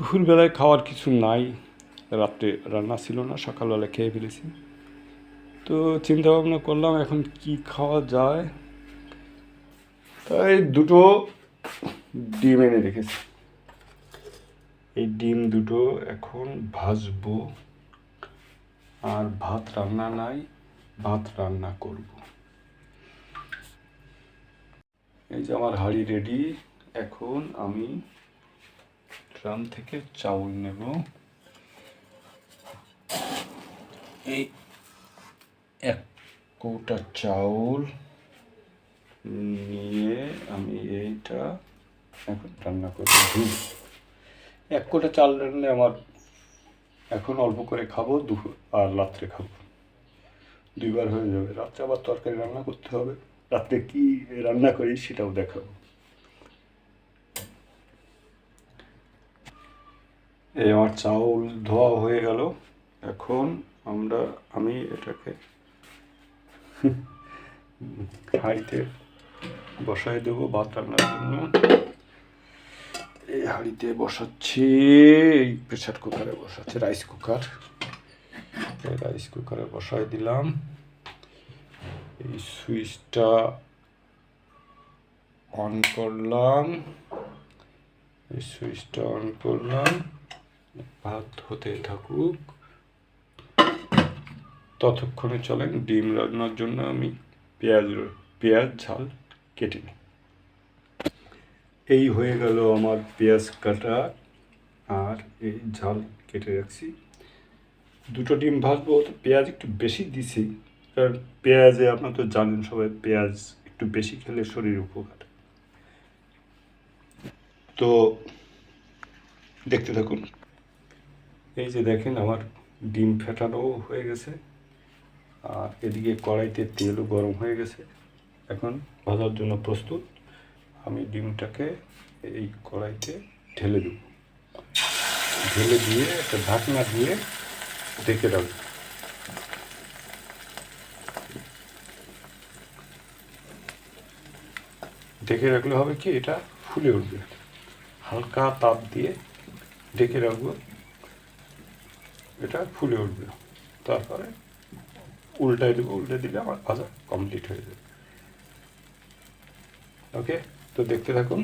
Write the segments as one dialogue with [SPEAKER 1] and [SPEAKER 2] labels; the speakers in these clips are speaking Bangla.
[SPEAKER 1] দুপুরবেলায় খাওয়ার কিছু নাই, রাত্রে রান্না ছিল না, সকালবেলা খেয়ে ফেলেছি। তো চিন্তা ভাবনা করলাম এখন কি খাওয়া যায়, তাই দুটো ডিম এনে রেখেছি। এই ডিম দুটো এখন ভাজবো, আর ভাত রান্না নাই, ভাত রান্না করব। এই যে আমার হাঁড়ি রেডি। এখন আমি ড্রাম থেকে চাউল নেব। এই 1 কৌটা চাউল নিয়ে আমি এইটা এখন রান্না করব। 1 কৌটা চাল রান্নালে আমার এখন অল্প করে খাবো, দুপুর আর রাত্রে খাবো, 2বার হয়ে যাবে। রাত্রে আবার তরকারি রান্না করতে হবে, রাত্রে কি রান্না করি সেটাও দেখাবো। এই আমার চাউল ধোয়া হয়ে গেল। এখন আমি এটাকে হাঁড়িতে বসাই দেবো ভাত রান্নার জন্য। এই হাঁড়িতে বসাচ্ছি, এই প্রেসার কুকারে বসাচ্ছি, রাইস কুকারে বসাই দিলাম। এই সুইচটা অন করলাম, ভাত হতে থাকুক। ততক্ষণে চলেন ডিম রান্নার জন্য আমি পেঁয়াজ ঝাল কেটে নিই। এই হয়ে গেল আমার পেঁয়াজ কাটা আর এই ঝাল কেটে রাখছি। দুটো ডিম ভাজবো, তো পেঁয়াজ একটু বেশি দিছি, কারণ পেঁয়াজে আপনার তো জানেন সবাই, পেঁয়াজ একটু বেশি খেলে শরীর উপকার। তো দেখতে থাকুন। এই যে দেখেন আমার ডিম ফেটানো হয়ে গেছে, আর এদিকে কড়াইতে তেলও গরম হয়ে গেছে, এখন ভাজার জন্য প্রস্তুত। আমি ডিমটাকে এই কড়াইতে ঢেলে দেব, ঢেলে দিয়ে একটা ঢাকনা দিয়ে ঢেকে রাখবো। ঢেকে রাখলে হবে কি, এটা ফুলে উঠবে। হালকা তাপ দিয়ে ঢেকে রাখবো, এটা ফুলে উঠবে। তারপরে উল্টাই দেবো, উল্টে দিলে আমার ভাজা কমপ্লিট হয়ে যাবে। ওকে, তো দেখতে থাকুন।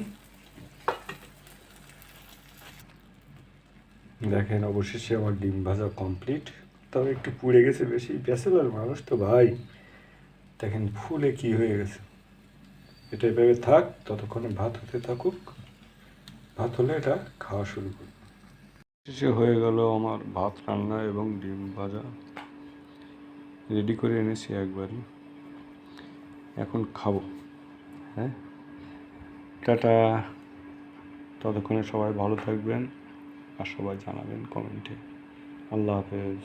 [SPEAKER 1] দেখেন অবশেষে আমার ডিম ভাজা কমপ্লিট, তবে একটু পুড়ে গেছে বেশি, ব্যাচেলর মানুষ তো ভাই। দেখেন ফুলে কি হয়ে গেছে। এটা এভাবে থাক, ততক্ষণে ভাত হতে থাকুক। ভাত হলে এটা খাওয়া শুরু করব। শেষে হয়ে গেল আমার ভাত রান্না এবং ডিম ভাজা রেডি করে এনেছি একবারই। এখন খাবো। হ্যাঁ, টাটা। ততক্ষণে সবাই ভালো থাকবেন, আর সবাই জানাবেন কমেন্টে। আল্লাহ হাফেজ।